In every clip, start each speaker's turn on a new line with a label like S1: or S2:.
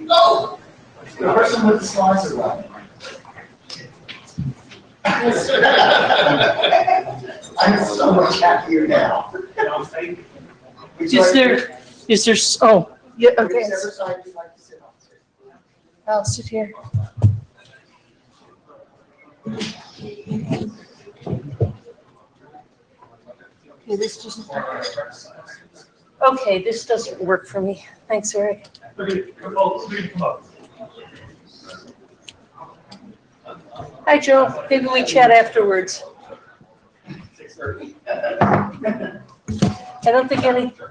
S1: Oh! The person with the slides are running. I'm so much happier now.
S2: Is there, oh, yeah, okay.
S1: Whichever side you'd like to sit on.
S2: I'll sit here. Okay, this doesn't work. Okay, this doesn't work for me. Thanks, Eric. Hi, Joe. Maybe we chat afterwards. I don't think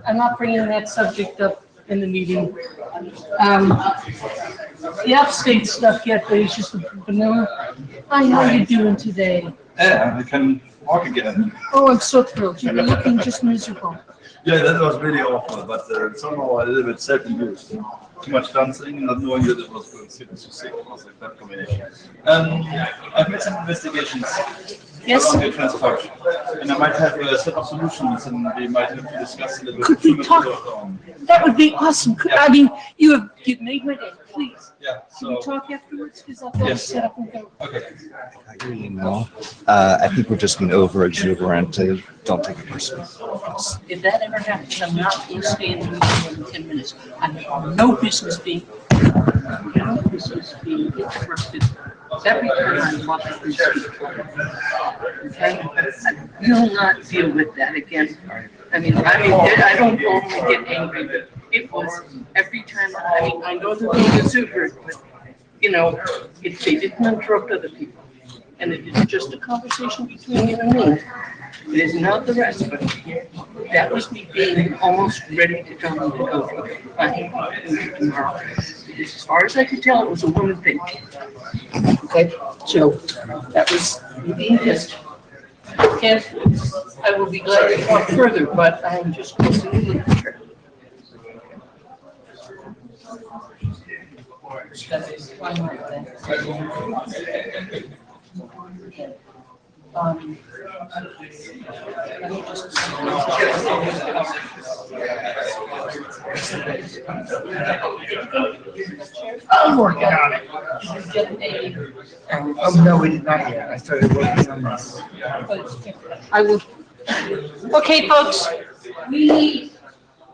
S2: I'm not bringing that subject up in the meeting. The upstate stuff yet, but it's just vanilla. Hi, how are you doing today?
S3: Yeah, I can walk again.
S2: Oh, I'm so thrilled. You were looking just miserable.
S3: Yeah, that was really awful, but somehow a little bit self-induced. Too much dancing, not knowing that it was going to sick. It was a bad combination. I've made some investigations along the transport, and I might have a set of solutions, and we might have to discuss a little bit.
S2: Could we talk? That would be awesome. I mean, you've made my day. Please.
S3: Yeah.
S2: Can we talk afterwards? Because I've got to set up and go.
S3: Okay.
S4: I got your email. I think we're just being over exuberant. Don't take it personally.
S2: If that ever happens, I'm not going to stay in the meeting more than 10 minutes. I have no business being interrupted every time I walk up and speak. Okay? I will not deal with that again. I don't normally get angry, but it was every time. I know they're being exuberant, but, if they didn't interrupt other people, and it is just a conversation between you and me. It is not the rest, but that was me being almost ready to tell them to go. I think tomorrow. Because as far as I could tell, it was a woman thing. Okay, so that was me being pissed. And I will be glad to talk further, but I'm just closing the literature.
S1: I'm working on it. Oh, no, we did not yet. I started working on this.
S2: I will. Okay, folks, we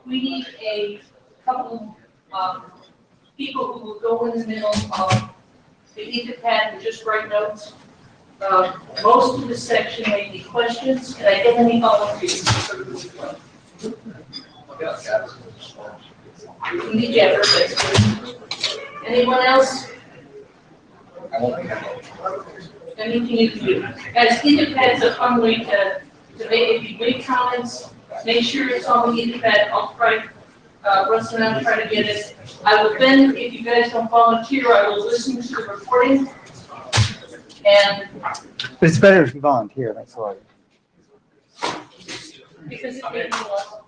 S2: need a couple of people who will go in the middle of the ether pad and just write notes. Most of the section may be questions. Can I get any volunteers? We need Jeffrey. Anyone else? Anything you can do. Guys, Etherpad's a fun way to make, if you make comments, make sure it's on the Etherpad. I'll try, Russ and I'll try to get it. I will then, if you guys don't volunteer, I will listen to the recording. And.
S1: But it's better if you volunteer, that's all.
S2: Because it made me laugh.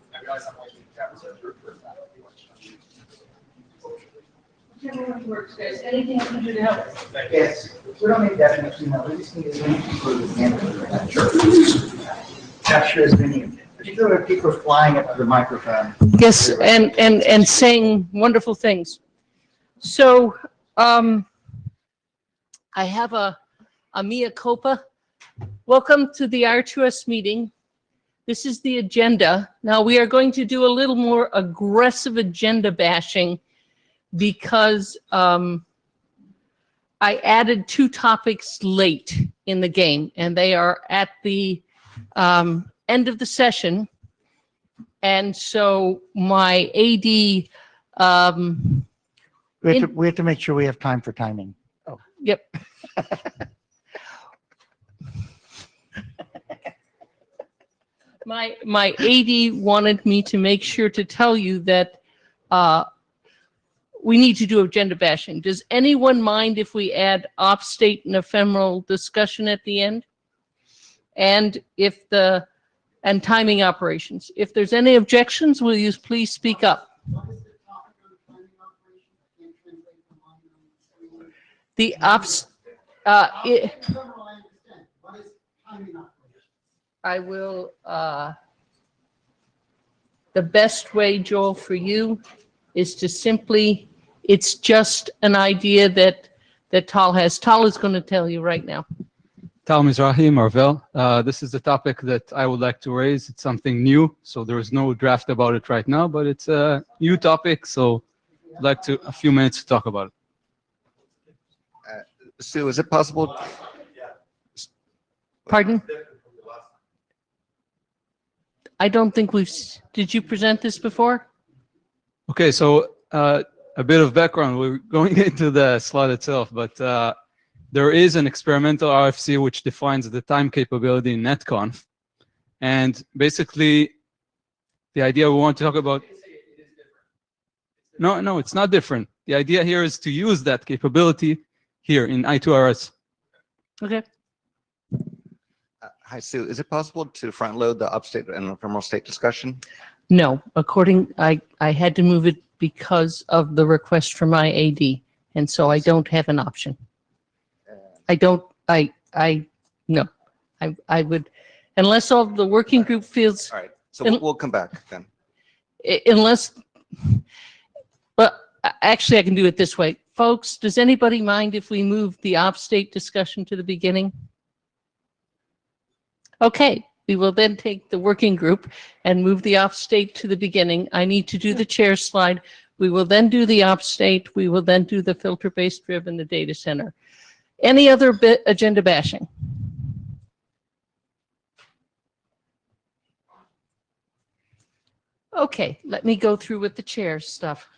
S2: Whichever works, guys. Anything I can do to help?
S1: Yes, we don't need definition, we just need a link for the example. Capture as many, particularly people flying up to the microphone.
S2: Yes, and saying wonderful things. So, I have a mea culpa. Welcome to the I2RS meeting. This is the agenda. Now we are going to do a little more aggressive agenda bashing because I added 2 topics late in the game, and they are at the end of the session. And so my AD...
S1: We have to make sure we have time for timing. Oh.
S2: Yep. My AD wanted me to make sure to tell you that we need to do agenda bashing. Does anyone mind if we add off-state and ephemeral discussion at the end? And and timing operations. If there's any objections, will you please speak up? The ops, I will, the best way, Joel, for you is to simply, It's just an idea that Tal has. Tal is going to tell you right now.
S5: Tal Mizrahi, Marvel. This is the topic that I would like to raise. It's something new, so there is no draft about it right now, but it's a new topic, so I'd like to a few minutes to talk about it.
S4: Sue, is it possible?
S2: Pardon? I don't think did you present this before?
S5: Okay, so a bit of background. We're going into the slide itself, but there is an experimental RFC which defines the time capability in netconf. And basically, the idea we want to talk about... No, it's not different. The idea here is to use that capability here in I2RS.
S2: Okay.
S4: Hi, Sue. Is it possible to front load the upstate and ephemeral state discussion?
S2: No, I had to move it because of the request from my AD, and so I don't have an option. No. I would, unless all the working group feels,
S4: All right, so we'll come back then.
S2: unless, well, actually I can do it this way. Folks, does anybody mind if we move the upstate discussion to the beginning? Okay, we will then take the working group and move the upstate to the beginning. I need to do the chair slide. We will then do the upstate. We will then do the filter-based driv and the data center. Any other agenda bashing? Okay, let me go through with the chair stuff.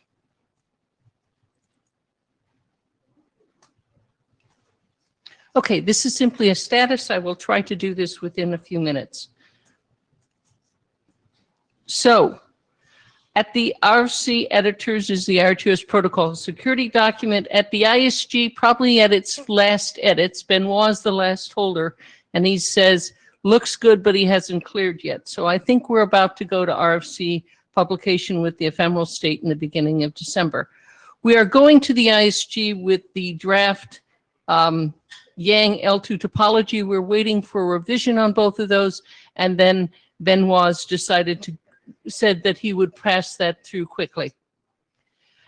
S2: Okay, this is simply a status. I will try to do this within a few minutes. So, at the RC editors is the I2RS protocol security document. At the ISG, probably at its last edits, Benoit is the last holder, and he says, looks good, but he hasn't cleared yet. So I think we're about to go to RFC publication with the ephemeral state in the beginning of December. We are going to the ISG with the draft Yang L2 topology. We're waiting for a revision on both of those, and then Benoit's said that he would pass that through quickly.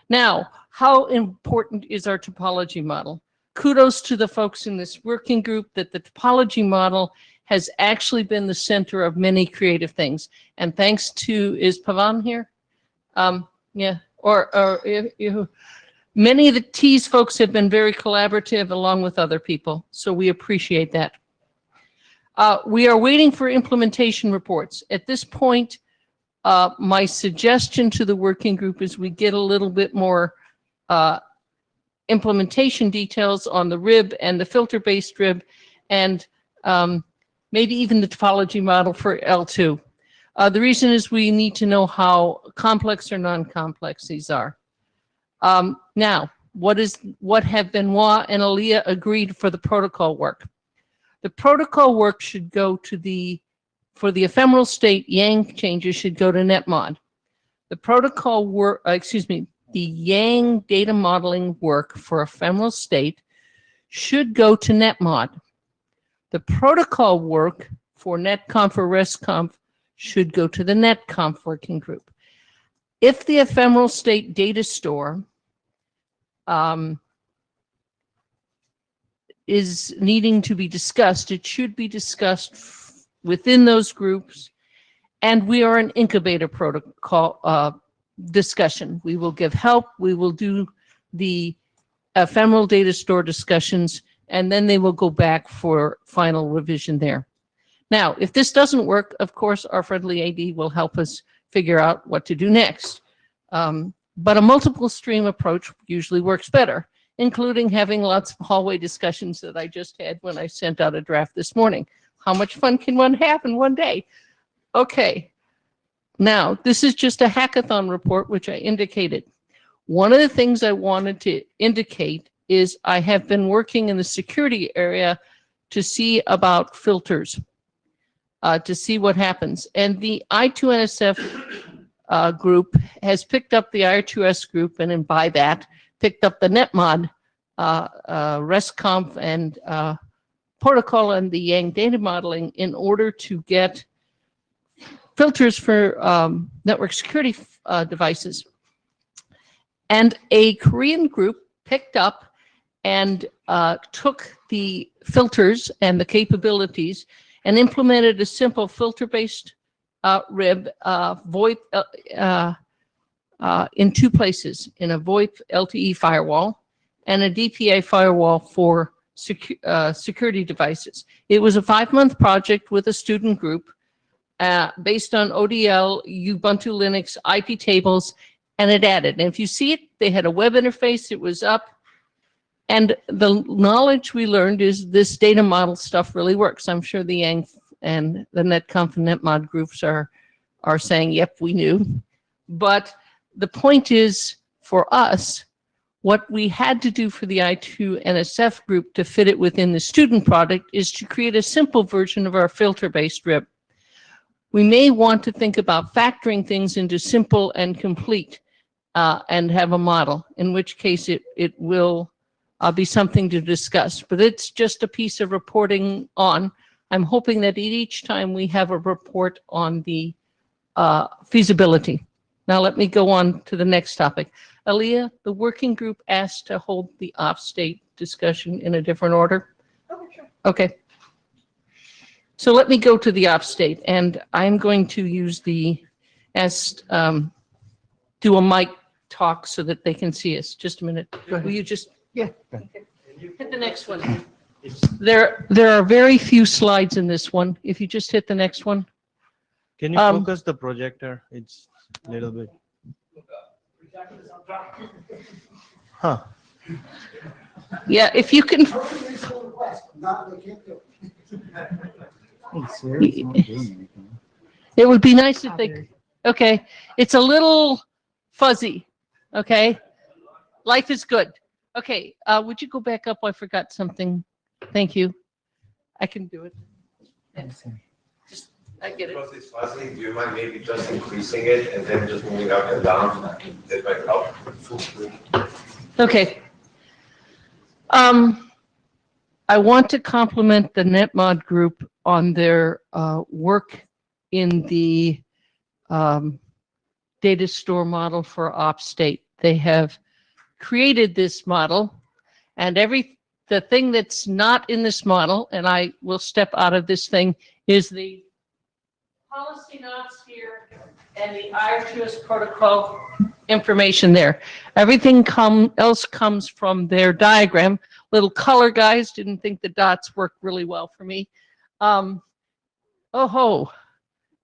S2: Now, how important is our topology model? Kudos to the folks in this working group that the topology model has actually been the center of many creative things. And thanks to, is Pavan here? Yeah, many of the TEAS folks have been very collaborative along with other people, so we appreciate that. We are waiting for implementation reports. At this point, my suggestion to the working group is we get a little bit more implementation details on the RIB and the filter-based RIB, and maybe even the topology model for L2. The reason is we need to know how complex or non-complex these are. Now, what have Benoit and Aliyah agreed for the protocol work? The protocol work should go to for the ephemeral state, Yang changes should go to netmod. The protocol work, the Yang data modeling work for ephemeral state should go to netmod. The protocol work for netconf or restconf should go to the netconf working group. If the ephemeral state data store is needing to be discussed, it should be discussed within those groups, and we are an incubator protocol discussion. We will give help, we will do the ephemeral data store discussions, and then they will go back for final revision there. Now, if this doesn't work, of course, our friendly AD will help us figure out what to do next. But a multiple stream approach usually works better, including having lots of hallway discussions that I just had when I sent out a draft this morning. How much fun can one have in one day? Okay. Now, this is just a hackathon report, which I indicated. One of the things I wanted to indicate is I have been working in the security area to see about filters, to see what happens. And the I2NSF group has picked up the I2RS group, and then by that, picked up the netmod, restconf, and protocol and the Yang data modeling in order to get filters for network security devices. And a Korean group picked up and took the filters and the capabilities and implemented a simple filter-based rib VoIP in two places, in a VoIP LTE firewall and a DPA firewall for security devices. It was a 5-month project with a student group based on ODL, Ubuntu Linux, IP tables, and it added. And if you see it, they had a web interface, it was up. And the knowledge we learned is this data model stuff really works. I'm sure the Yang and the NetConf and NetMod groups are saying, yep, we knew. But the point is, for us, what we had to do for the I2NSF group to fit it within the student product is to create a simple version of our filter-based RIB. We may want to think about factoring things into simple and complete and have a model, in which case it will be something to discuss. But it's just a piece of reporting on. I'm hoping that each time we have a report on the feasibility. Now let me go on to the next topic. Aaliyah, the working group asked to hold the off-state discussion in a different order.
S1: Okay, sure.
S2: Okay. So let me go to the off-state, and I'm going to use do a mic talk so that they can see us. Just a minute. Will you just?
S1: Yeah.
S2: Okay. Hit the next one. There are very few slides in this one. If you just hit the next one.
S6: Can you focus the projector? It's a little bit. Huh.
S2: Yeah, if you can. It would be nice if they, okay, it's a little fuzzy, okay? Life is good. Okay, would you go back up? I forgot something. Thank you. I can do it. Just, I get it.
S7: Because it's fuzzy, do you mind maybe just increasing it and then just moving up and down? That might help.
S2: Okay. I want to compliment the NetMod group on their work in the data store model for OpState. They have created this model, and the thing that's not in this model, and I will step out of this thing, is the policy notes here and the I2RS protocol information there. Everything else comes from their diagram. Little color guys, didn't think the dots worked really well for me. Oh ho,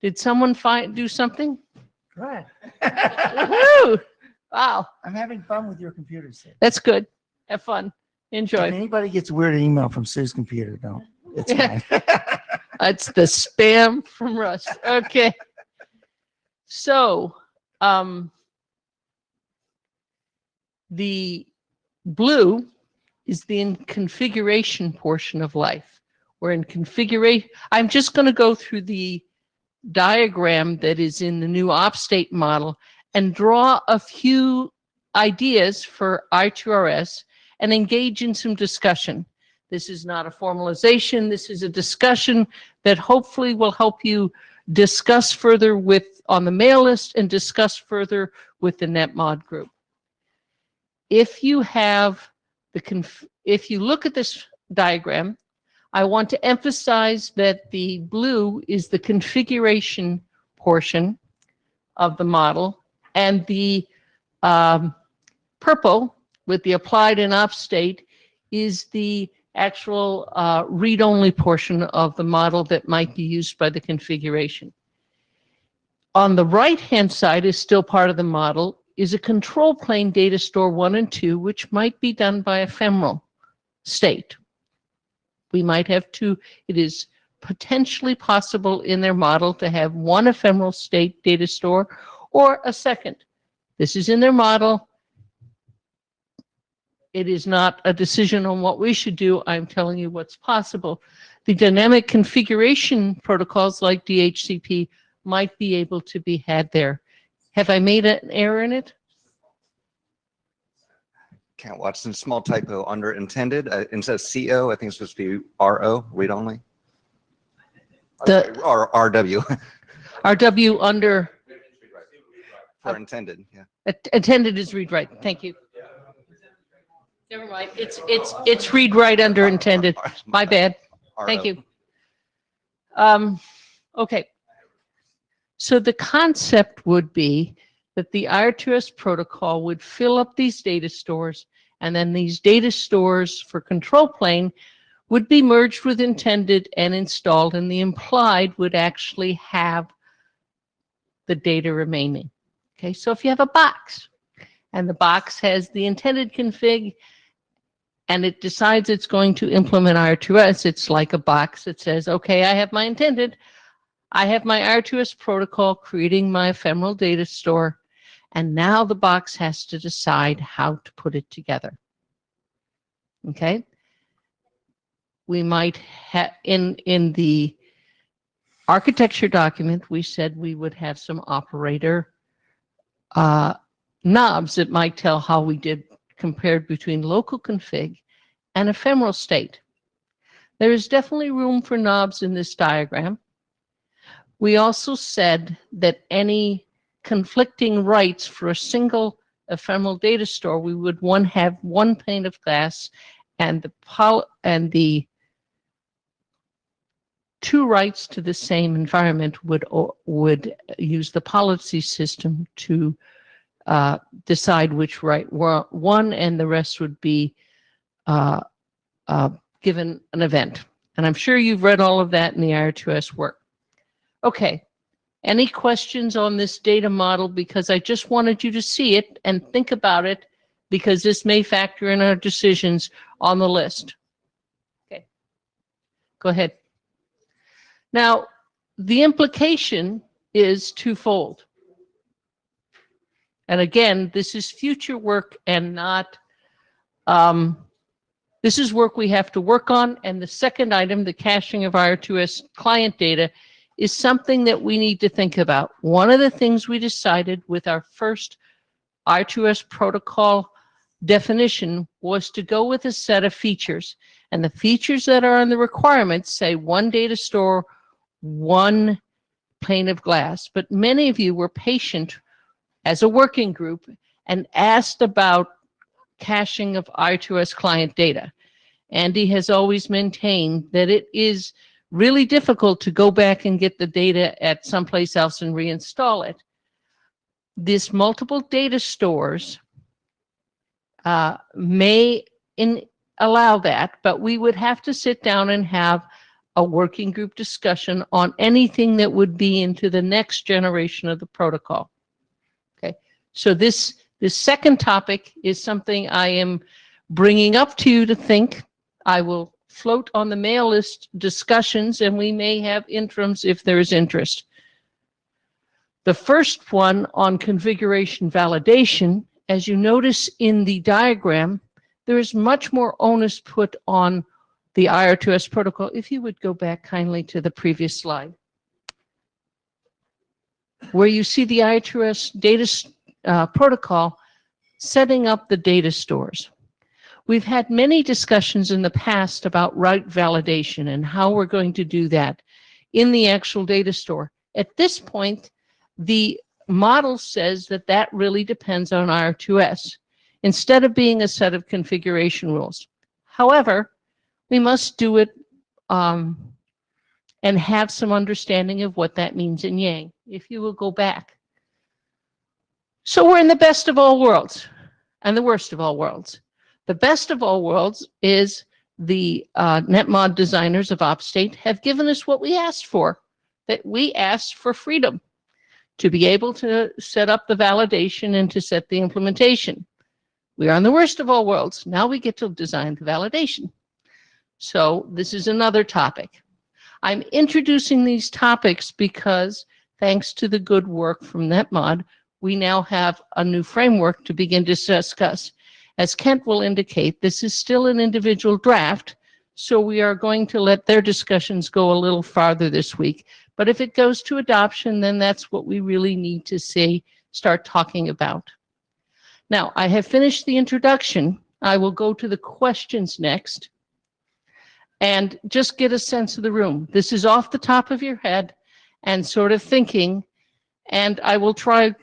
S2: did someone do something?
S1: Right.
S2: Woohoo! Wow,
S1: I'm having fun with your computer set.
S2: that's good. Have fun.
S1: If
S2: Enjoy.
S1: anybody gets a weird email from Sue's computer, don't. It's fine.
S2: That's the spam from Russ. Okay. So, the blue is the configuration portion of life. We're in configuration. I'm just going to go through the diagram that is in the new OpState model and draw a few ideas for I2RS and engage in some discussion. This is not a formalization. This is a discussion that hopefully will help you discuss further on the mail list and discuss further with the NetMod group. If you have if you look at this diagram, I want to emphasize that the blue is the configuration portion of the model, and the purple with the applied and OpState is the actual read-only portion of the model that might be used by the configuration. On the right-hand side is still part of the model, is a control plane data store 1 and 2, which might be done by ephemeral state. We might have two. It is potentially possible in their model to have one ephemeral state data store or a second. This is in their model. It is not a decision on what we should do. I'm telling you what's possible. The dynamic configuration protocols like DHCP might be able to be had there. Have I made an error in it?
S4: Can't watch some small typo under intended. Instead of CO, I think it's supposed to be RO, read only.
S2: The
S4: Or RW.
S2: RW under,
S4: for intended, yeah.
S2: Intended is read write. Thank you. Never mind. It's read write under intended. My bad. Thank you. Okay. So the concept would be that the I2RS protocol would fill up these data stores, and then these data stores for control plane would be merged with intended and installed, and the implied would actually have the data remaining. Okay, so if you have a box, and the box has the intended config, and it decides it's going to implement I2RS, it's like a box that says, okay, I have my intended, I have my I2RS protocol creating my ephemeral data store, and now the box has to decide how to put it together. Okay? We might have, in the architecture document, we said we would have some operator knobs that might tell how we did compared between local config and ephemeral state. There is definitely room for knobs in this diagram. We also said that any conflicting writes for a single ephemeral data store, we would have one pane of glass, and the two writes to the same environment would use the policy system to decide which write won, and the rest would be given an event. And I'm sure you've read all of that in the I2RS work. Okay, any questions on this data model? Because I just wanted you to see it and think about it, because this may factor in our decisions on the list. Okay, go ahead. Now, the implication is twofold. And again, this is future work and not, this is work we have to work on. And the second item, the caching of I2RS client data, is something that we need to think about. One of the things we decided with our first I2RS protocol definition was to go with a set of features. And the features that are in the requirements say one data store, one pane of glass. But many of you were patient as a working group and asked about caching of I2RS client data. Andy has always maintained that it is really difficult to go back and get the data at someplace else and reinstall it. This multiple data stores may allow that, but we would have to sit down and have a working group discussion on anything that would be into the next generation of the protocol. Okay, so this second topic is something I am bringing up to you to think. I will float on the mail list discussions, and we may have interims if there is interest. The first one on configuration validation, as you notice in the diagram, there is much more onus put on the I2RS protocol. If you would go back kindly to the previous slide, where you see the I2RS data protocol setting up the data stores. We've had many discussions in the past about route validation and how we're going to do that in the actual data store. At this point, the model says that that really depends on I2RS instead of being a set of configuration rules. However, we must do it and have some understanding of what that means in Yang, if you will go back. So we're in the best of all worlds and the worst of all worlds. The best of all worlds is the NetMod designers of Opstate have given us what we asked for, that we asked for freedom to be able to set up the validation and to set the implementation. We are in the worst of all worlds. Now we get to design the validation. So this is another topic. I'm introducing these topics because thanks to the good work from NetMod, we now have a new framework to begin to discuss. As Kent will indicate, this is still an individual draft, so we are going to let their discussions go a little farther this week. But if it goes to adoption, then that's what we really need to start talking about. Now, I have finished the introduction. I will go to the questions next and just get a sense of the room. This is off the top of your head and sort of thinking, and I will try,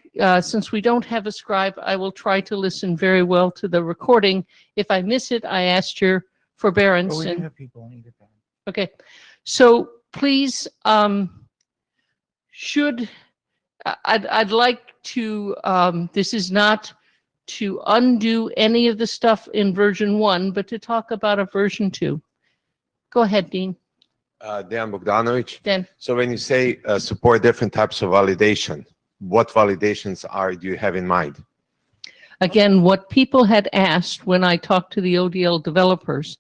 S2: since we don't have a scribe, I will try to listen very well to the recording. If I miss it, I asked your forbearance.
S6: Oh, we do
S2: and-
S6: have people on either side.
S2: Okay, so please, I'd like to, this is not to undo any of the stuff in version 1, but to talk about a version 2. Go ahead, Dean.
S7: Dan Bogdanovic.
S2: Dan.
S7: So when you say support different types of validation, what validations do you have in mind?
S2: Again, what people had asked when I talked to the ODL developers,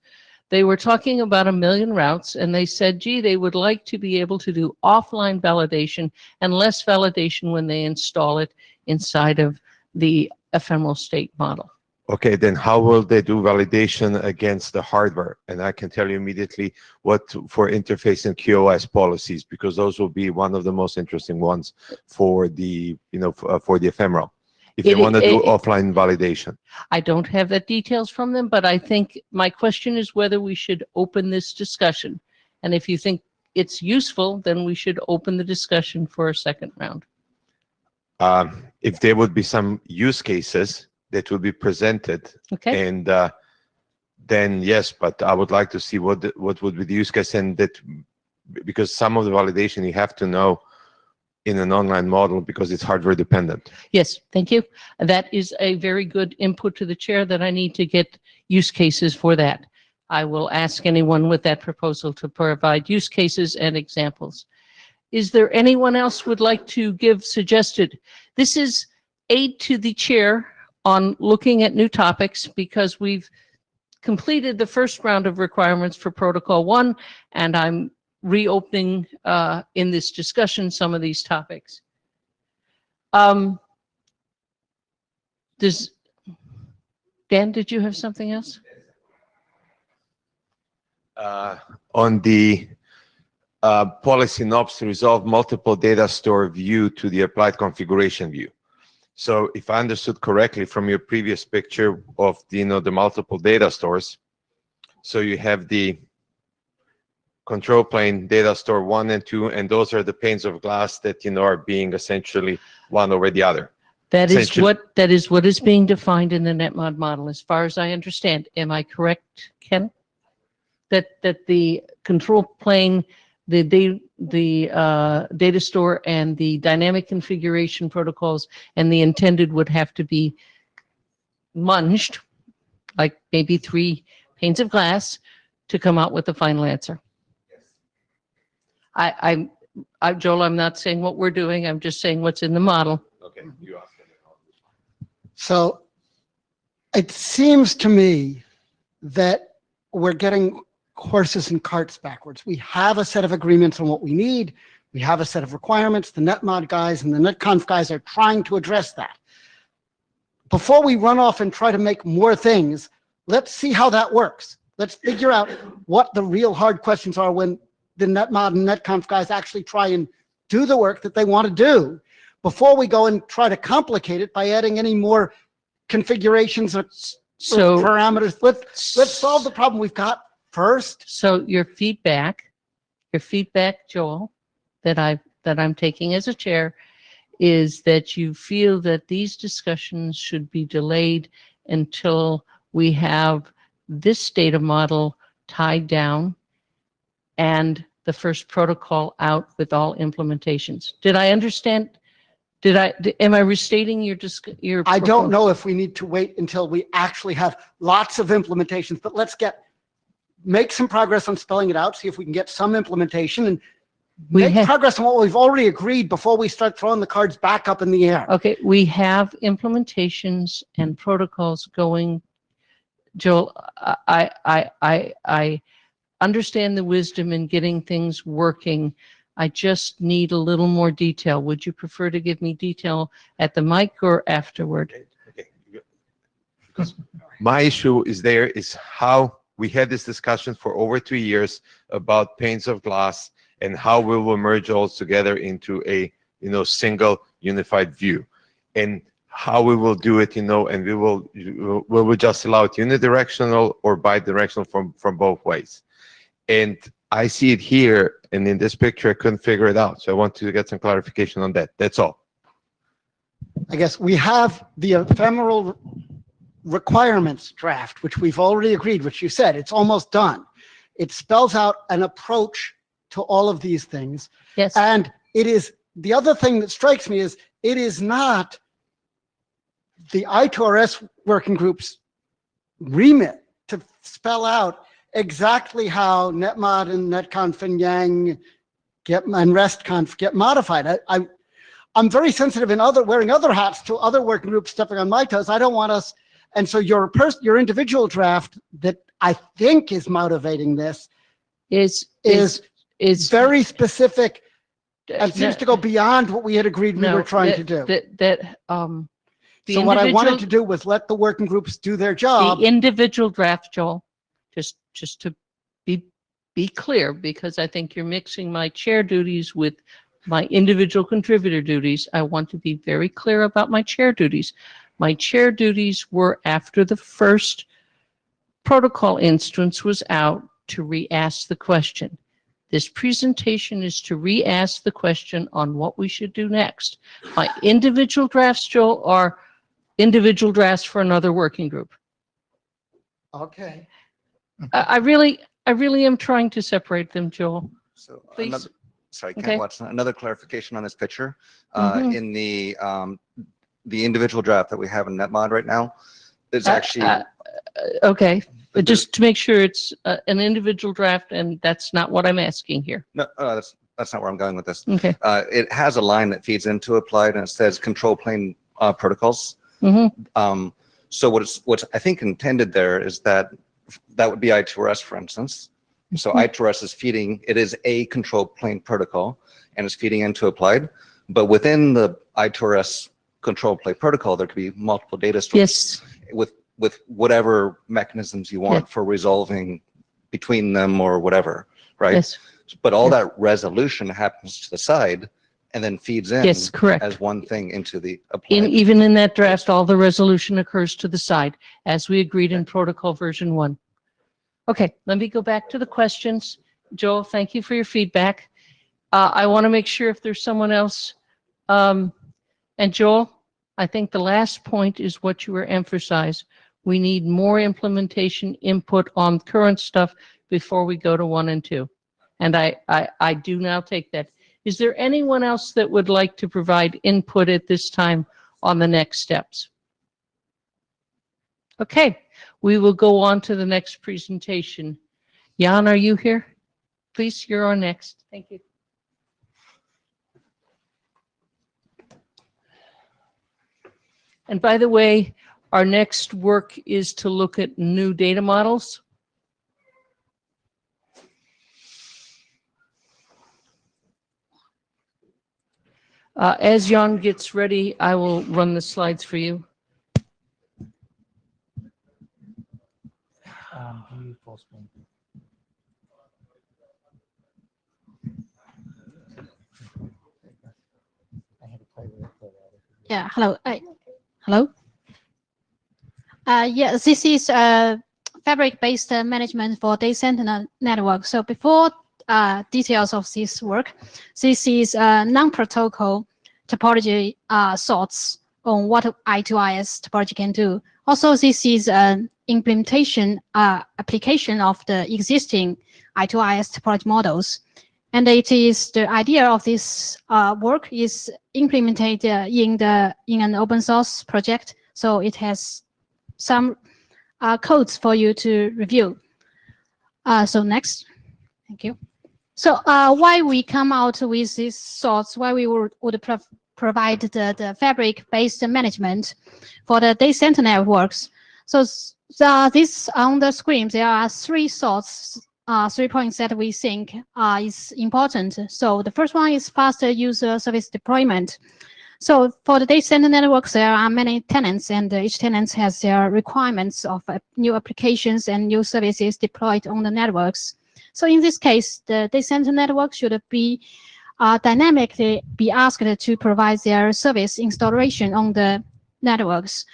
S2: they were talking about 1 million routes, and they said, gee, they would like to be able to do offline validation and less validation when they install it inside of the ephemeral state model.
S7: Okay, then how will they do validation against the hardware? And I can tell you immediately what for interface and QoS policies, because those will be one of the most interesting ones for the, for the ephemeral. If they want to do offline validation.
S2: I don't have the details from them, but I think my question is whether we should open this discussion. And if you think it's useful, then we should open the discussion for a second round.
S7: If there would be some use cases that will be presented,
S2: Okay.
S7: and then yes, but I would like to see what would be the use case, and that because some of the validation you have to know in an online model because it's hardware dependent.
S2: Yes, thank you. That is a very good input to the chair that I need to get use cases for that. I will ask anyone with that proposal to provide use cases and examples. Is there anyone else would like to give suggested? This is aid to the chair on looking at new topics because we've completed the first round of requirements for Protocol 1, and I'm reopening in this discussion some of these topics. Dan, did you have something else?
S7: On the policy knobs to resolve multiple data store view to the applied configuration view. So if I understood correctly from your previous picture of the, the multiple data stores, so you have the control plane data store 1 and 2, and those are the panes of glass that, are being essentially one over the other.
S2: That is what is being defined in the NetMod model, as far as I understand. Am I correct, Ken? That the control plane, the data store, and the dynamic configuration protocols and the intended would have to be munged, like maybe 3 panes of glass, to come out with the final answer. Joel, I'm not saying what we're doing. I'm just saying what's in the model.
S7: Okay, you asked them.
S8: So it seems to me that we're getting horses and carts backwards. We have a set of agreements on what we need. We have a set of requirements. The NetMod guys and the NetConf guys are trying to address that. Before we run off and try to make more things, let's see how that works. Let's figure out what the real hard questions are when the NetMod and NetConf guys actually try and do the work that they want to do before we go and try to complicate it by adding any more configurations or parameters. Let's solve the problem we've got first.
S2: So your feedback, Joel, that I'm taking as a chair, is that you feel that these discussions should be delayed until we have this data model tied down and the first protocol out with all implementations. Did I understand? Am I restating your
S8: I don't know if we need to wait until we actually have lots of implementations, but let's make some progress on spelling it out, see if we can get some implementation and make progress on what we've already agreed before we start throwing the cards back up in the air.
S2: Okay, we have implementations and protocols going. Joel, I understand the wisdom in getting things working. I just need a little more detail. Would you prefer to give me detail at the mic or afterward?
S7: Okay. Because my issue is how we had this discussion for over 2 years about panes of glass and how we will merge all together into a single unified view, and how we will do it, and we will just allow it unidirectional or bidirectional from both ways. And I see it here, and in this picture I couldn't figure it out, so I want to get some clarification on that. That's all.
S8: I guess we have the ephemeral requirements draft, which we've already agreed, which you said, it's almost done. It spells out an approach to all of these things.
S2: Yes.
S8: And it is, the other thing that strikes me is it is not the I2RS working group's remit to spell out exactly how netmod and netconf and yang and restconf get modified. I'm very sensitive in wearing other hats to other working groups stepping on my toes. I don't want us, and so your individual draft that I think is motivating this is very specific and seems to go beyond what we had agreed we were trying to do. So what I wanted to do was let the working groups do their job.
S2: The individual draft, Joel, just to be clear, because I think you're mixing my chair duties with my individual contributor duties. I want to be very clear about my chair duties. My chair duties were after the first protocol instance was out to re-ask the question. This presentation is to re-ask the question on what we should do next. My individual drafts, Joel, are individual drafts for another working group.
S8: Okay.
S2: I really am trying to separate them, Joel.
S4: So
S2: Please.
S4: sorry, Ken
S2: Okay.
S4: Watson, another clarification on this picture.
S2: Mhm.
S4: In the individual draft that we have in NetMod right now, there's actually,
S2: Okay, but just to make sure it's an individual draft, and that's not what I'm asking here.
S4: no, that's not where I'm going with this.
S2: Okay.
S4: It has a line that feeds into applied and it says control plane protocols.
S2: Mm-hmm.
S4: So what's I think intended there is that would be I2RS, for instance. So I2RS is feeding, it is a control plane protocol and it's feeding into applied, but within the I2RS control plane protocol, there could be multiple data stores
S2: Yes.
S4: with whatever mechanisms you want for resolving between them or whatever, right?
S2: Yes.
S4: But all
S2: Yes.
S4: that resolution happens to the side and then feeds in
S2: Yes, correct.
S4: as one thing into the applied.
S2: Even in that draft, all the resolution occurs to the side, as we agreed in protocol version 1. Okay, let me go back to the questions. Joel, thank you for your feedback. I want to make sure if there's someone else. And Joel, I think the last point is what you were emphasized. We need more implementation input on current stuff before we go to 1 and 2. And I do now take that. Is there anyone else that would like to provide input at this time on the next steps? Okay, we will go on to the next presentation. Jan, are you here? Please, you're on next. Thank you. And by the way, our next work is to look at new data models. As Jan gets ready, I will run the slides for you.
S9: Yeah, hello. Hello. Yeah, this is fabric-based management for data center network. So before details of this work, this is non-protocol topology thoughts on what I2RS topology can do. Also, this is an implementation application of the existing I2RS topology models. And it is the idea of this work is implemented in an open source project. So it has some codes for you to review. So next, thank you. So why we come out with these thoughts, why we would provide the fabric-based management for the data center networks. So this on the screen, there are 3 thoughts, 3 points that we think is important. So the first one is faster user service deployment. So for the data center networks, there are many tenants, and each tenant has their requirements of new applications and new services deployed on the networks. So in this case, the data center network should be dynamically be asked to provide their service installation on the networks.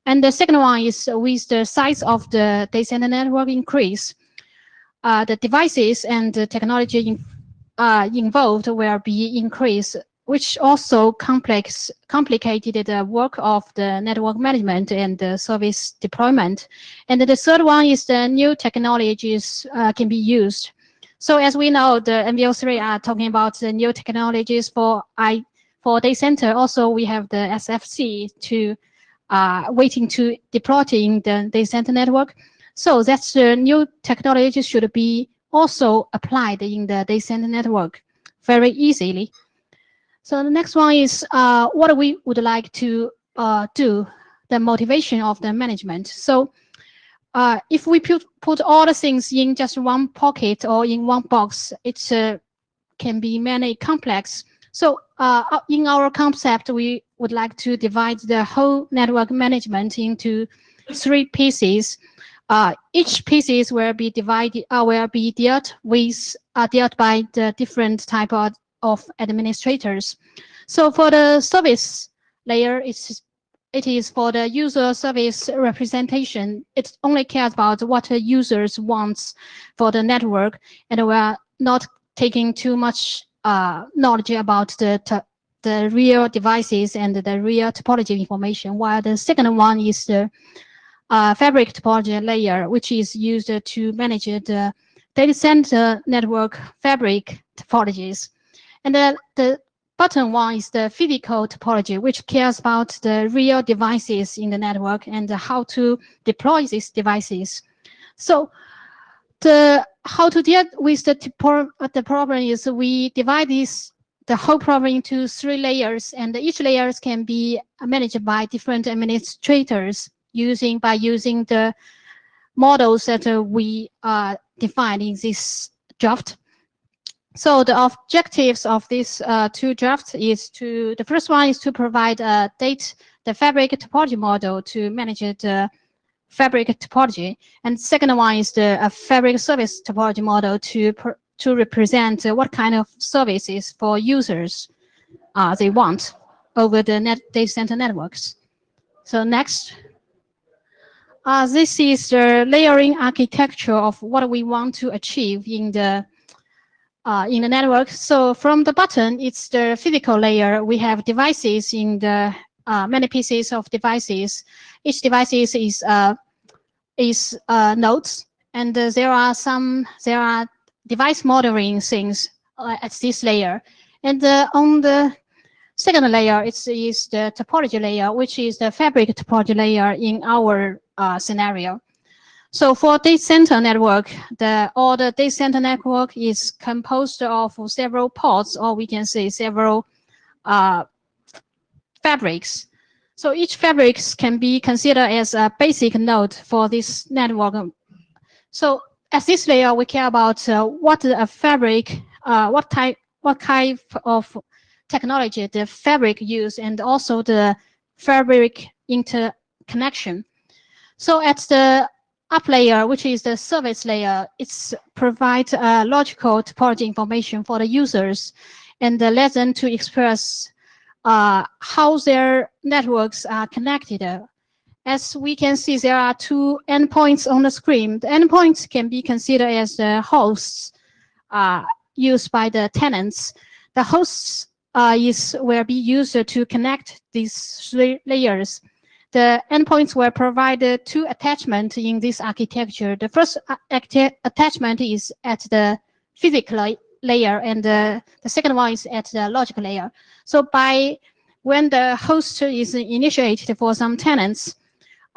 S9: And the second one is with the size of the data center network increase, the devices and the technology involved will be increased which also complicated the work of the network management and the service deployment. And the third one is the new technologies can be used. So as we know, the NVO3 are talking about the new technologies for data center. Also, we have the SFC to waiting to deploying the data center network. So that's the new technology should be also applied in the data center network very easily. So the next one is what we would like to do, the motivation of the management. So if we put all the things in just one pocket or in one box, it can be many complex. So in our concept, we would like to divide the whole network management into 3 pieces. Each pieces will be divided, dealt by the different type of administrators. So for the service layer, it is for the user service representation. It only cares about what the users wants for the network, and we are not taking too much knowledge about the real devices and the real topology information. While the second one is the fabric topology layer, which is used to manage the data center network fabric topologies. And the bottom one is the physical topology, which cares about the real devices in the network and how to deploy these devices. So how to deal with the problem is we divide the whole problem into 3 layers, and each layers can be managed by different administrators by using the models that we defined in this draft. So the objectives of these 2 drafts is the first one is to provide the fabric topology model to manage the fabric topology, and second one is the fabric service topology model to represent what kind of services for users they want over the data center networks. So next. This is the layering architecture of what we want to achieve in the network. So from the bottom, it's the physical layer. We have devices in the many pieces of devices. Each device is nodes, and there are device modeling things at this layer. And on the second layer, is the topology layer, which is the fabric topology layer in our scenario. So for data center network, all the data center network is composed of several pods, or we can say several fabrics. So each fabrics can be considered as a basic node for this network. So at this layer, we care about what a fabric, what kind of technology the fabric use, and also the fabric interconnection. So at the up layer, which is the service layer, it provides logical topology information for the users and let them to express how their networks are connected. As we can see, there are 2 endpoints on the screen. The endpoints can be considered as the hosts used by the tenants. The hosts will be used to connect these 3 layers. The endpoints will provide 2 attachments in this architecture. The first attachment is at the physical layer, and the second one is at the logical layer. So when the host is initiated for some tenants,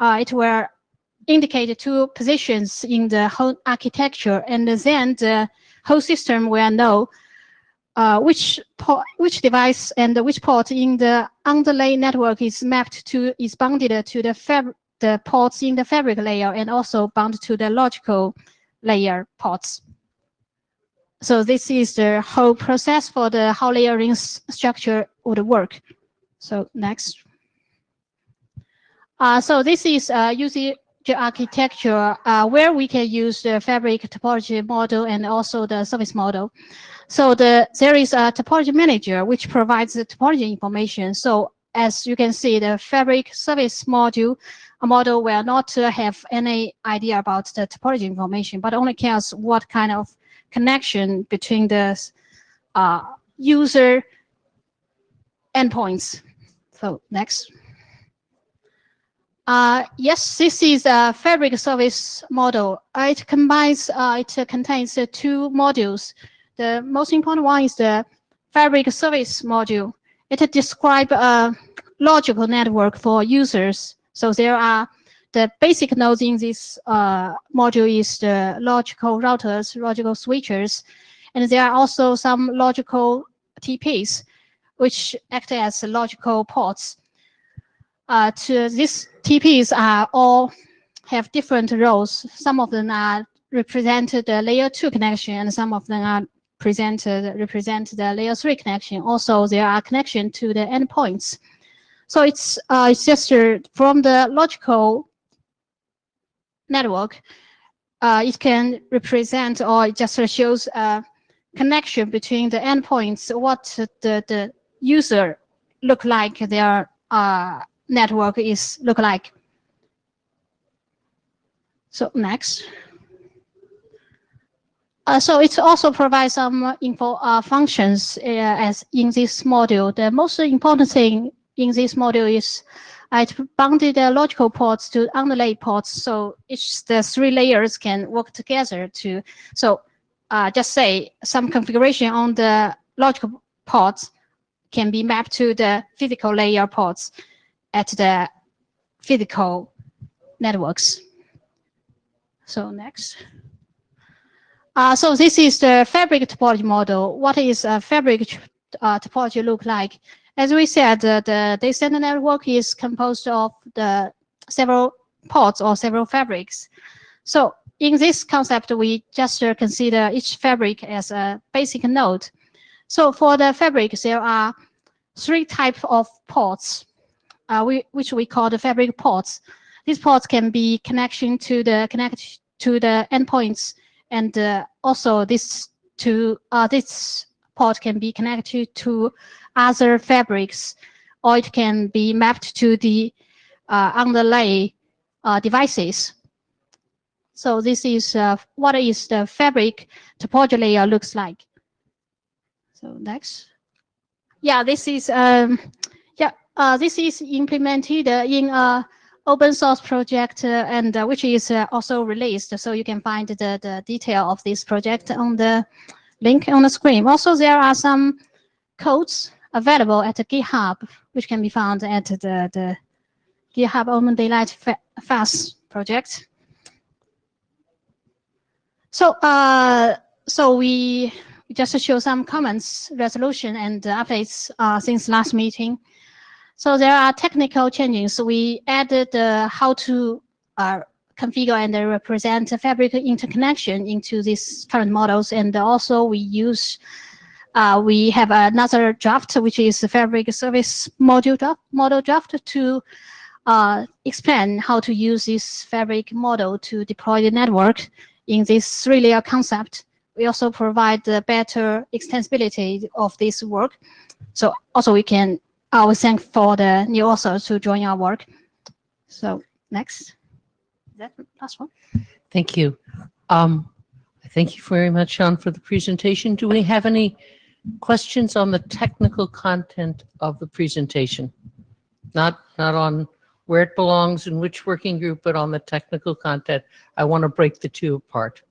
S9: it will indicate 2 positions in the whole architecture, and then the whole system will know which device and which port in the underlay network is bounded to the ports in the fabric layer, and also bound to the logical layer ports. So this is the whole process for how layering structure would work. So next. So this is using the architecture where we can use the fabric topology model and also the service model. So there is a topology manager which provides the topology information. So as you can see, the fabric service model will not have any idea about the topology information, but only cares what kind of connection between the user endpoints. So next. Yes, this is a fabric service model. It contains two modules. The most important one is the fabric service module. It describes a logical network for users. So there are the basic nodes in this module is the logical routers, logical switches, and there are also some logical TPs, which act as logical ports. These TPs are all have different roles. Some of them are represented the layer 2 connection, and some of them are represent the layer 3 connection. Also, there are connection to the endpoints. So it's just from the logical network, it can represent or it just shows a connection between the endpoints, what the user look like, their network is look like. So next. So it also provides some info functions as in this module. The most important thing in this module is it bounded the logical ports to underlay ports. So the 3 layers can work together to, so just say some configuration on the logical ports can be mapped to the physical layer ports at the physical networks. So next. So this is the fabric topology model. What is a fabric topology look like? As we said, the data center network is composed of the several ports or several fabrics. So in this concept, we just consider each fabric as a basic node. So for the fabric, there are 3 types of ports, which we call the fabric ports. These ports can be connected to the endpoints, and also this port can be connected to other fabrics, or it can be mapped to the underlay devices. So this is what is the fabric topology layer looks like. So next. Yeah, this is this is implemented in a open source project and which is also released. So you can find the detail of this project on the link on the screen. Also, there are some codes available at the GitHub, which can be found at the GitHub Open Daylight Fast project. So so we just show some comments, resolution, and updates since last meeting. So there are technical changes. We added how to configure and represent fabric interconnection into these current models, and also we have another draft, which is the fabric service model draft to explain how to use this fabric model to deploy the network in this 3-layer concept. We also provide the better extensibility of this work. So also we can we thank for the new authors to join our work. So next. Is that the last one?
S2: Thank you. Thank you very much, Sean, for the presentation. Do we have any questions on the technical content of the presentation? Not on where it belongs in which working group, but on the technical content. I want to break the two apart.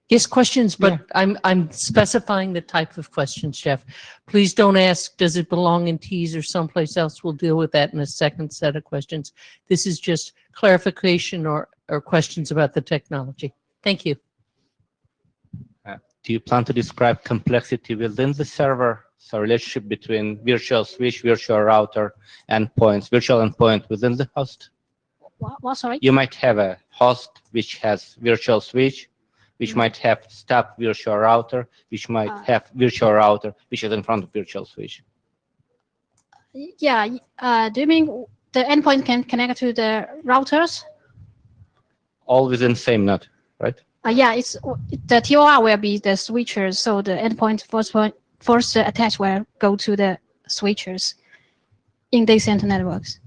S2: Yes, questions, but yeah. I'm specifying the type of questions, Jeff. Please don't ask, does it belong in Tees or someplace else? We'll deal with that in a second set of questions. This is just clarification or questions about the technology. Thank you.
S10: Do you plan to describe complexity within the server? So relationship between virtual switch, virtual router, endpoints, virtual endpoint within the host?
S9: What, sorry?
S10: You might have a host which has virtual switch, which might have stub virtual router, which might have virtual router, which is in front of virtual switch.
S9: Yeah, do you mean the endpoint can connect to the routers?
S10: All within same node, right?
S9: Yeah, it's the TOR will be the switchers, so the endpoint first attach will go to the switchers in data center networks.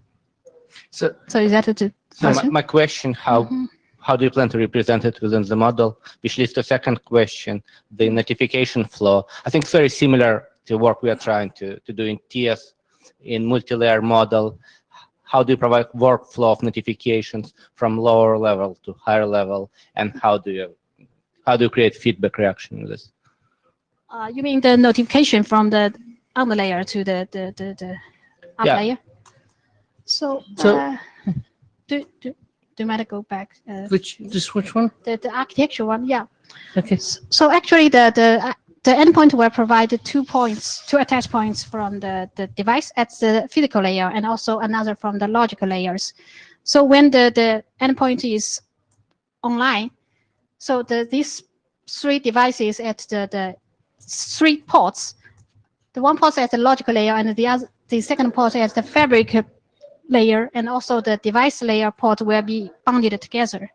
S9: So is that the question?
S10: My question, how do you plan to represent it within the model? Which leads to the second question, the notification flow. I think very similar the work we are trying to do in TS in multi-layer model. How do you provide workflow of notifications from lower level to higher level, and how do you create feedback reaction with this?
S9: You mean the notification from the under layer to the up
S10: Yeah.
S9: layer? So,
S2: So-
S9: do you mind to go back?
S2: Which one?
S9: The architecture one, yeah.
S2: Okay.
S9: So actually, the endpoint will provide two attach points from the device at the physical layer, and also another from the logical layers. So when the endpoint is online, so these three devices at the three ports, the one port at the logical layer, and the second port at the fabric layer, and also the device layer port will be bonded together.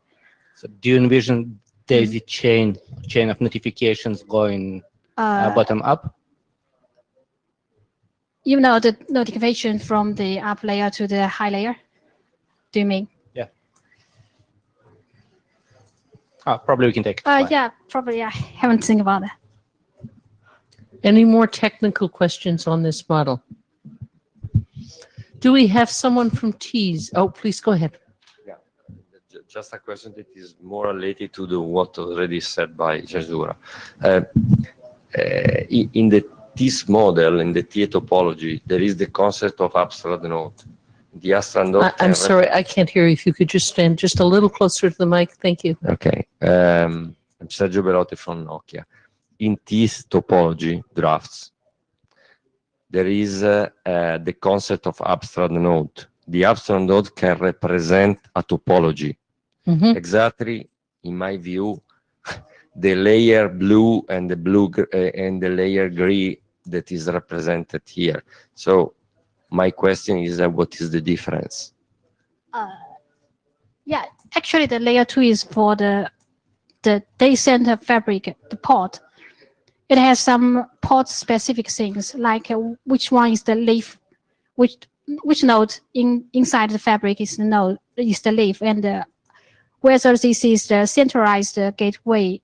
S10: So do you envision daisy chain of notifications going bottom up?
S9: You know, the notification from the up layer to the high layer? Do you mean?
S10: Yeah. Probably we can take it.
S9: Yeah, probably. I haven't think about that.
S2: Any more technical questions on this model? Do we have someone from TEAS? Oh, please go ahead.
S11: Just a question that is more related to what already said by Jasura. In the TIS model, in the TA topology, there is the concept of abstract node. The abstract node.
S2: I'm sorry, I can't hear you. If you could just stand just a little closer to the mic. Thank you.
S11: Okay. I'm Sergio Belotti from Nokia. In TIS topology drafts, there is the concept of abstract node. The abstract node can represent a topology.
S2: Mhm.
S11: Exactly, in my view, the layer blue and and the layer gray that is represented here. So my question is what is the difference?
S9: Yeah, actually, the layer 2 is for the data center fabric, the port. It has some port specific things, like which one is the leaf, which node inside the fabric is the leaf, and whether this is the centralized gateway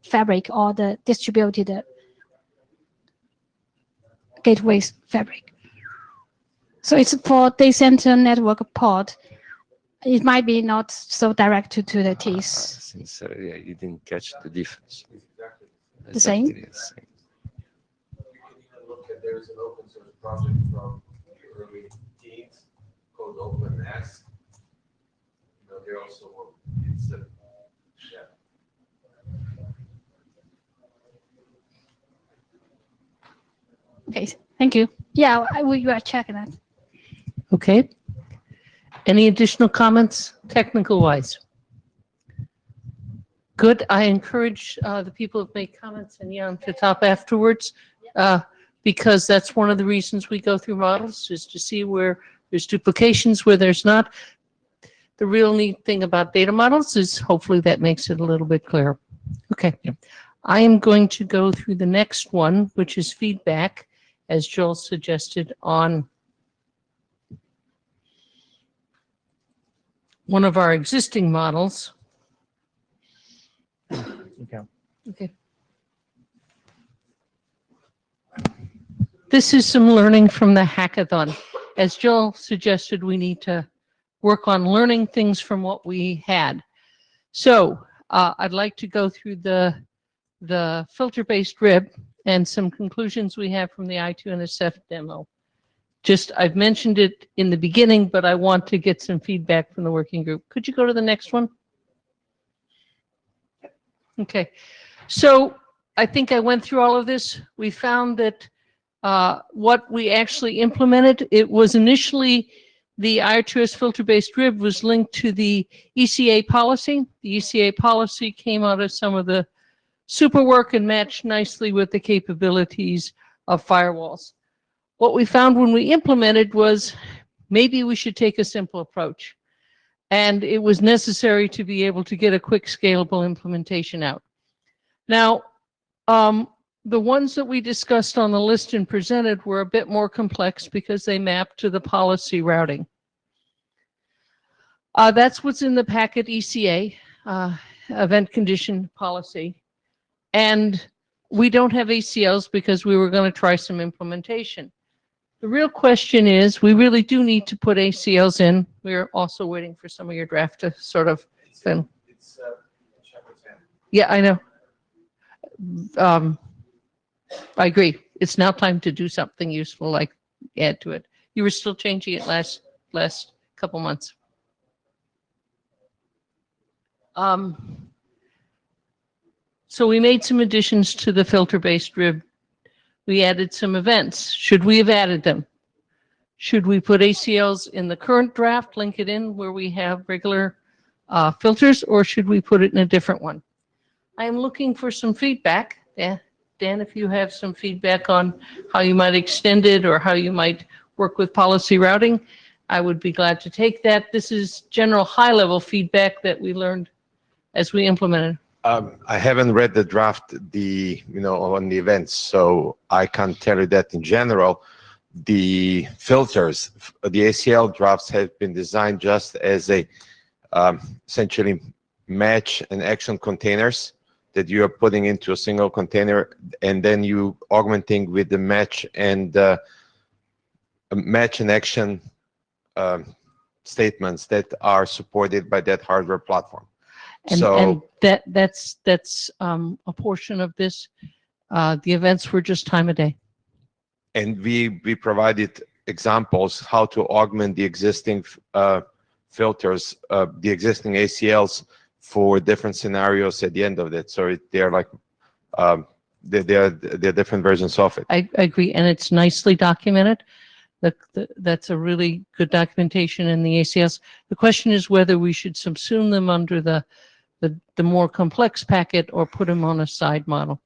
S9: fabric or the distributed gateway fabric. So it's for data center network port. It might be not so direct to the TIS.
S11: Sincerely, I didn't catch the difference.
S9: The same?
S11: Exactly the same.
S7: Look at there's an open source project from the early teens called OpenS. You know, they also work. It's a, yeah.
S9: Okay, thank you. Yeah, we were checking that.
S2: Okay. Any additional comments, technical wise? Good. I encourage the people who make comments and Jan to top afterwards, because that's one of the reasons we go through models, is to see where there's duplications, where there's not. The real neat thing about data models is hopefully that makes it a little bit clearer. Okay. I am going to go through the next one, which is feedback, as Joel suggested, on one of our existing models. Okay. This is some learning from the hackathon. As Joel suggested, we need to work on learning things from what we had. So I'd like to go through the filter-based RIB and some conclusions we have from the I2NSF demo. I've mentioned it in the beginning, but I want to get some feedback from the working group. Could you go to the next one? Okay. So I think I went through all of this. We found that what we actually implemented, it was initially the I2RS filter-based RIB was linked to the ECA policy. The ECA policy came out of some of the super work and matched nicely with the capabilities of firewalls. What we found when we implemented was maybe we should take a simple approach. And it was necessary to be able to get a quick scalable implementation out. Now, the ones that we discussed on the list and presented were a bit more complex because they map to the policy routing. That's what's in the packet ECA, event condition policy. And we don't have ACLs because we were going to try some implementation. The real question is, we really do need to put ACLs in. We're also waiting for some of your draft to sort of fin. Yeah, I know. I agree. It's now time to do something useful, like add to it. You were still changing it last couple months. So we made some additions to the filter-based rib. We added some events. Should we have added them? Should we put ACLs in the current draft, link it in where we have regular filters, or should we put it in a different one? I am looking for some feedback. Dan, if you have some feedback on how you might extend it or how you might work with policy routing, I would be glad to take that. This is general high-level feedback that we learned as we implemented.
S7: I haven't read the draft, on the events, so I can't tell you that in general. The filters, the ACL drafts have been designed just as a essentially match and action containers that you are putting into a single container, and then you augmenting with the match and action statements that are supported by that hardware platform.
S2: And that's a portion of this. The events were just time of day.
S7: And we provided examples how to augment the existing filters, the existing ACLs for different scenarios at the end of it. So they're like they're different versions of it.
S2: I agree, and it's nicely documented. That's a really good documentation in the ACLs. The question is whether we should subsume them under the more complex packet or put them on a side model.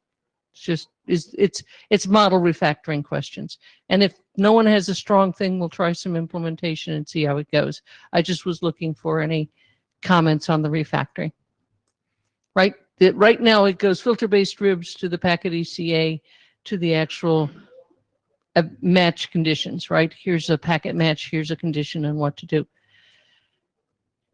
S2: It's model refactoring questions. And if no one has a strong thing, we'll try some implementation and see how it goes. I just was looking for any comments on the refactoring. Right now it goes filter-based ribs to the packet ECA to the actual match conditions, right? Here's a packet match, here's a condition and what to do.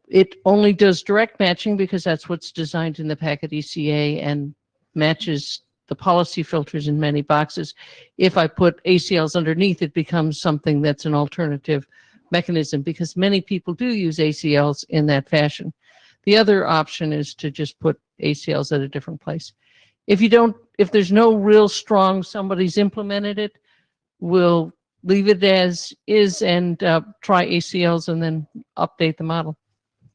S2: It only does direct matching because that's what's designed in the packet ECA and matches the policy filters in many boxes. If I put ACLs underneath, it becomes something that's an alternative mechanism because many people do use ACLs in that fashion. The other option is to just put ACLs at a different place. If there's no real strong, somebody's implemented it, we'll leave it as is and try ACLs and then update the model.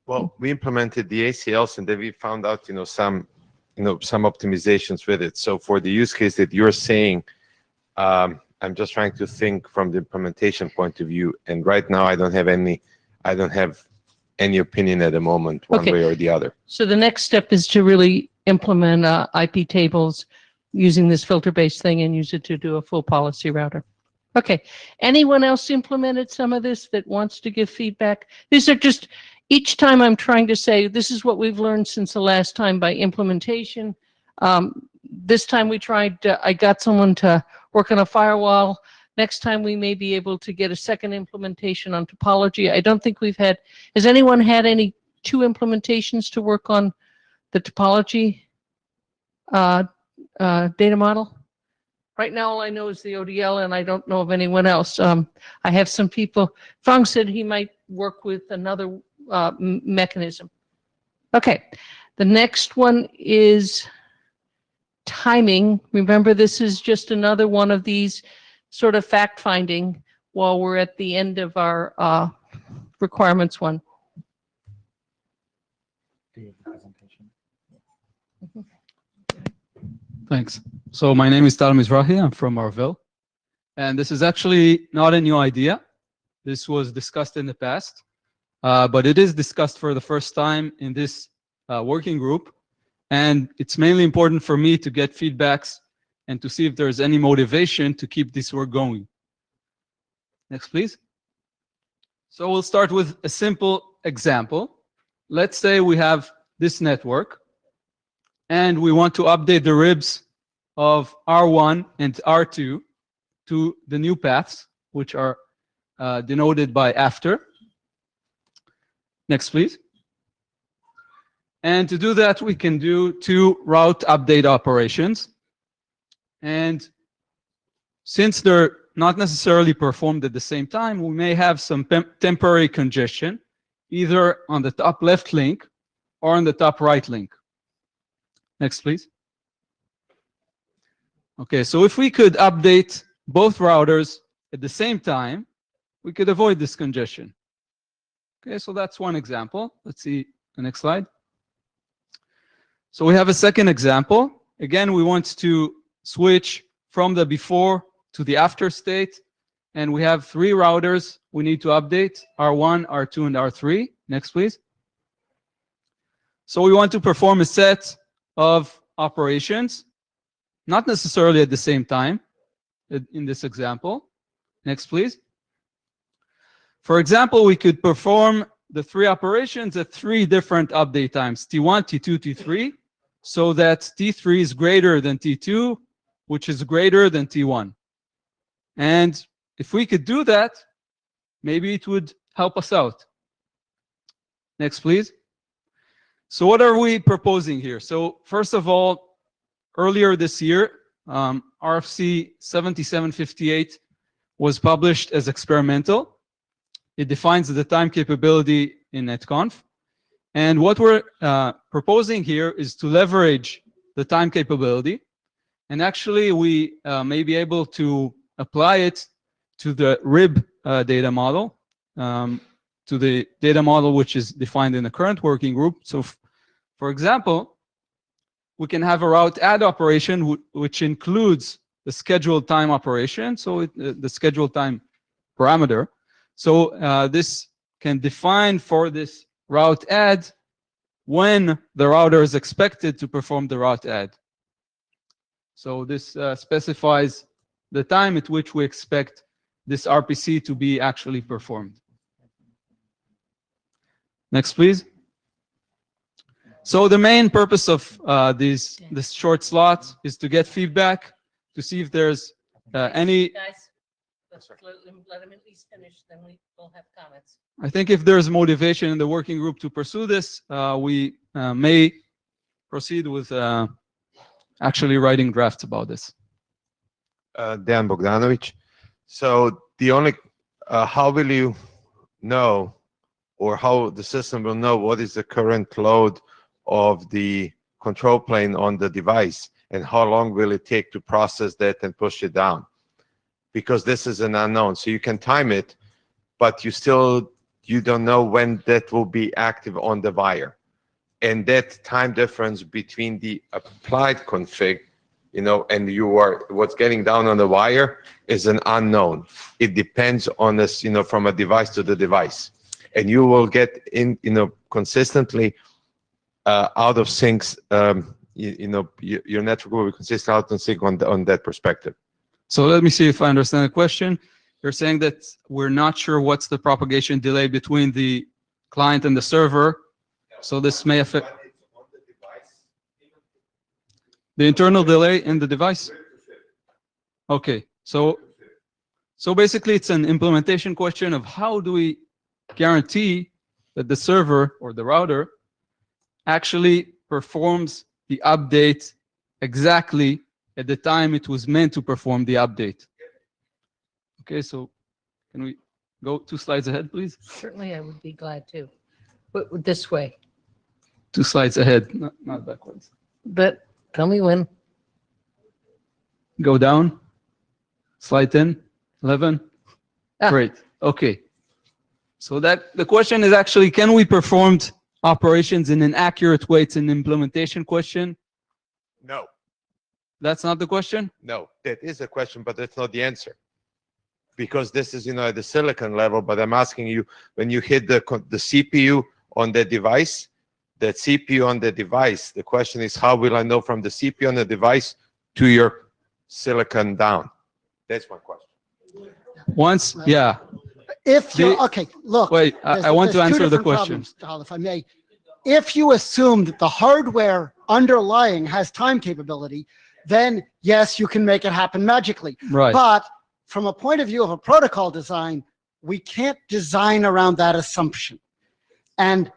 S7: Well, we implemented the ACLs and then we found out, some optimizations with it. So for the use case that you're saying, I'm just trying to think from the implementation point of view. And right now I don't have any opinion at the moment, one way or the other.
S2: So the next step is to really implement IP tables using this filter-based thing and use it to do a full policy router. Okay. Anyone else implemented some of this that wants to give feedback? These are just, each time I'm trying to say, this is what we've learned since the last time by implementation. This time we tried, I got someone to work on a firewall. Next time we may be able to get a second implementation on topology. I don't think we've had, has anyone had any 2 implementations to work on the topology data model? Right now, all I know is the ODL, and I don't know of anyone else. I have some people. Fong said he might work with another mechanism. Okay, the next one is timing. Remember, this is just another one of these sort of fact-finding while we're at the end of our requirements one.
S5: Thanks. So my name is Tal Mizrahi. I'm from Marvell. And this is actually not a new idea. This was discussed in the past, but it is discussed for the first time in this working group. And it's mainly important for me to get feedbacks and to see if there's any motivation to keep this work going. Next, please. So we'll start with a simple example. Let's say we have this network, and we want to update the ribs of R1 and R2 to the new paths, which are denoted by after. Next, please. And to do that, we can do 2 route update operations. And since they're not necessarily performed at the same time, we may have some temporary congestion, either on the top left link or on the top right link. Next, please. Okay, so if we could update both routers at the same time, we could avoid this congestion. Okay, so that's one example. Let's see the next slide. So we have a second example. Again, we want to switch from the before to the after state, and we have 3 routers we need to update, R1, R2, and R3. Next, please. So we want to perform a set of operations, not necessarily at the same time in this example. Next, please. For example, we could perform the 3 operations at 3 different update times, T1, T2, T3, so that T3 is greater than T2, which is greater than T1. And if we could do that, maybe it would help us out. Next, please. So what are we proposing here? So first of all, earlier this year, RFC 7758 was published as experimental. It defines the time capability in netconf. And what we're proposing here is to leverage the time capability. And actually, we may be able to apply it to the RIB data model, to the data model which is defined in the current working group. So, for example, we can have a route add operation which includes the scheduled time operation, so the scheduled time parameter. So this can define for this route add when the router is expected to perform the route add. So this specifies the time at which we expect this RPC to be actually performed. Next, please. So the main purpose of this short slot is to get feedback, to see if there's any...
S2: Guys, let him at least finish, then we will have comments.
S5: I think if there's motivation in the working group to pursue this, we may proceed with actually writing drafts about this.
S7: Dan Bogdanovic. So the only, how will you know, or how the system will know what is the current load of the control plane on the device, and how long will it take to process that and push it down? Because this is an unknown. So you can time it, but you don't know when that will be active on the wire. And that time difference between the applied config, and what's getting down on the wire is an unknown. It depends on this, from a device to the device. And you will get consistently out of syncs, your network will be consistent out of sync on that perspective.
S5: So let me see if I understand the question. You're saying that we're not sure what's the propagation delay between the client and the server. So this may affect the internal delay in the device. Okay, so basically it's an implementation question of how do we guarantee that the server or the router actually performs the update exactly at the time it was meant to perform the update. Okay, so can we go 2 slides ahead, please?
S2: Certainly, I would be glad to. But this way.
S5: 2 slides ahead, not backwards.
S2: But tell me when.
S5: Go down. Slide 10, 11. Great. Okay. So the question is actually, can we perform operations in an accurate way? It's an implementation question.
S7: No.
S5: That's not the question?
S7: No, that is a question, but that's not the answer. Because this is, at the silicon level, but I'm asking you, when you hit the CPU on the device, that CPU on the device, the question is, how will I know from the CPU on the device to your silicon down? That's my question.
S5: Once, yeah.
S8: If you, okay, look.
S5: Wait, I want to answer the question.
S8: Tal, if I may. If you assume that the hardware underlying has time capability, then yes, you can make it happen magically.
S5: Right.
S8: But from a point of view of a protocol design, we can't design around that assumption. And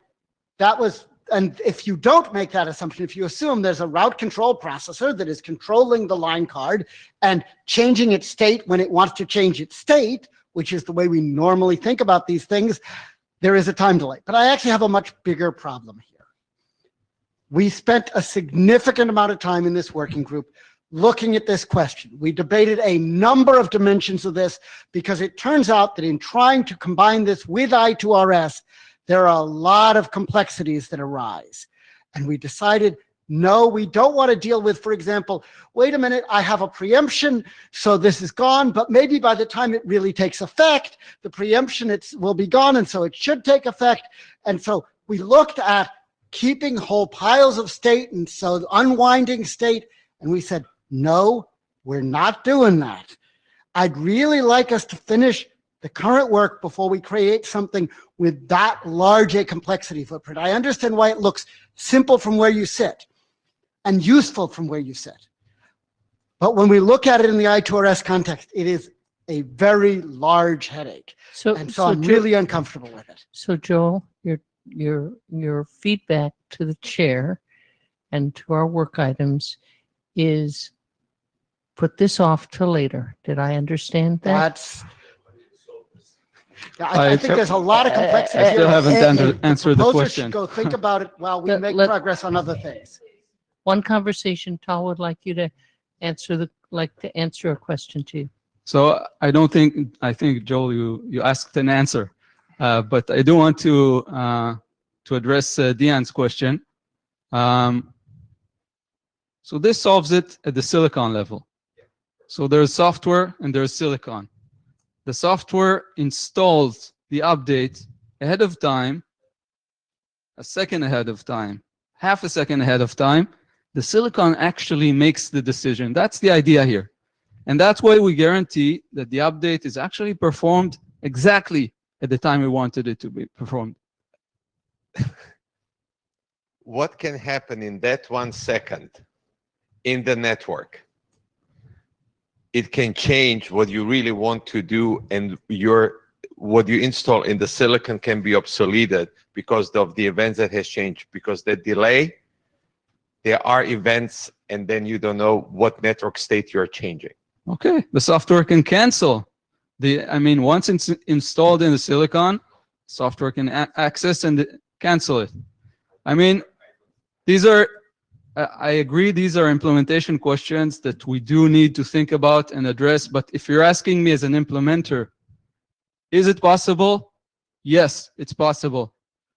S8: that was and if you don't make that assumption, if you assume there's a route control processor that is controlling the line card and changing its state when it wants to change its state, which is the way we normally think about these things, there is a time delay. But I actually have a much bigger problem here. We spent a significant amount of time in this working group looking at this question. We debated a number of dimensions of this because it turns out that in trying to combine this with I2RS, there are a lot of complexities that arise. And we decided, no, we don't want to deal with, for example, wait a minute, I have a preemption, so this is gone, but maybe by the time it really takes effect, the preemption will be gone, and so it should take effect. And so we looked at keeping whole piles of state, and so unwinding state, and we said, no, we're not doing that. I'd really like us to finish the current work before we create something with that large a complexity footprint. I understand why it looks simple from where you sit and useful from where you sit. But when we look at it in the I2RS context, it is a very large headache. And so I'm really uncomfortable with it.
S2: So Joel, your feedback to the chair and to our work items is put this off till later. Did I understand that?
S8: I think there's a lot of complexity.
S5: I still haven't answered the
S8: Proposers
S5: question.
S8: should go think about it while we make progress on other things.
S2: One conversation, Tal would like you to answer a question to you.
S5: So I think Joel, you asked an answer, but I do want to address Deanne's question. So this solves it at the silicon level. So there's software and there's silicon. The software installs the update ahead of time, a second ahead of time, half a second ahead of time. The silicon actually makes the decision. That's the idea here. And that's why we guarantee that the update is actually performed exactly at the time we wanted it to be performed.
S7: What can happen in that 1 second in the network? It can change what you really want to do, and what you install in the silicon can be obsoleted because of the events that has changed. Because the delay, there are events, and then you don't know what network state you're changing.
S5: Okay, the software can cancel. Once it's installed in the silicon, software can access and cancel it. I agree, these are implementation questions that we do need to think about and address, but if you're asking me as an implementer, is it possible? Yes, it's possible.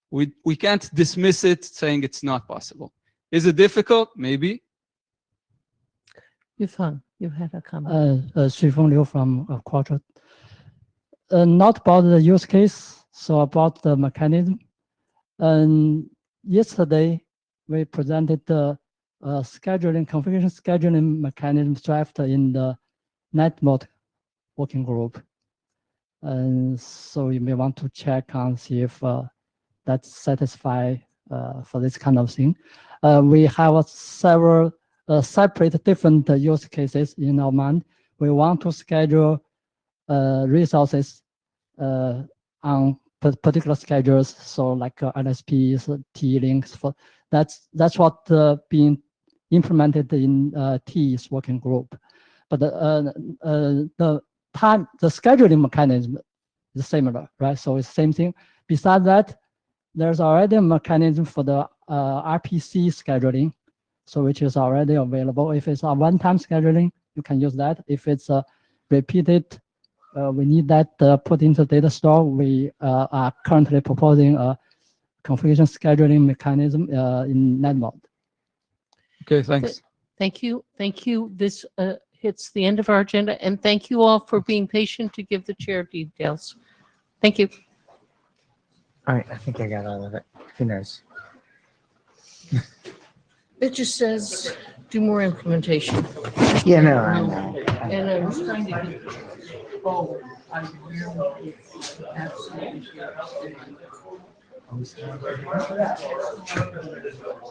S5: We can't dismiss it saying it's not possible. Is it difficult? Maybe.
S2: Yifan, you had a comment.
S12: Xifeng Liu from Quadra. Not about the use case, so about the mechanism. Yesterday, we presented the configuration scheduling mechanism draft in the net mode working group. And so you may want to check and see if that's satisfied for this kind of thing. We have several separate different use cases in our mind. We want to schedule resources on particular schedules, so like LSPs, T-links. That's what being implemented in T's working group. But the scheduling mechanism is similar, right? So it's the same thing. Besides that, there's already a mechanism for the RPC scheduling, so which is already available. If it's a one-time scheduling, you can use that. If it's repeated, we need that put into data store. We are currently proposing a configuration scheduling mechanism in net mode.
S5: Okay, thanks.
S2: Thank you. This hits the end of our agenda, and thank you all for being patient to give the chair details. Thank you.
S1: All right, I think I got all of it. Who knows?
S2: It just says do more implementation.
S1: Yeah, no, I know.
S2: And I was trying to get, oh, I really absolutely.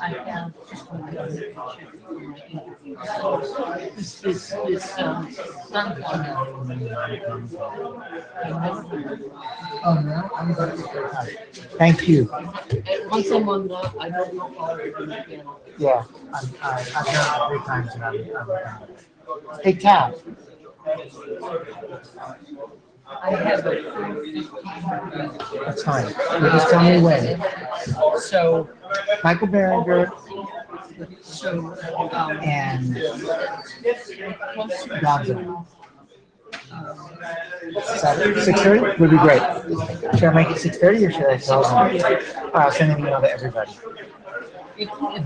S2: I have just one
S1: Thank you.
S2: Once I'm on that, I don't know how to do it again.
S1: Yeah, I've done it 3 times and I'm hey, Tab.
S2: I have a 4:15.
S1: That's fine. You just tell me when.
S2: So,
S1: Michael Behringer
S2: so,
S1: and Gonzo. 6:30 would be great. Should I make it 6:30 or should I tell them? All right, I'll send an email to everybody.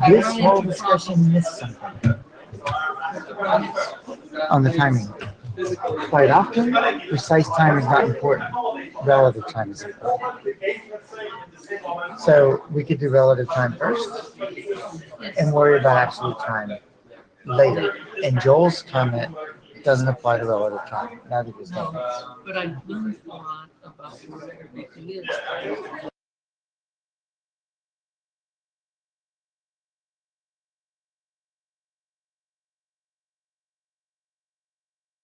S1: This whole discussion missed something on the timing. Quite often, precise time is not important. Relative time is important. So we could do relative time first and worry about absolute time later. And Joel's comment doesn't apply to relative time. Neither does David's.
S2: but I learned a lot about where everything is.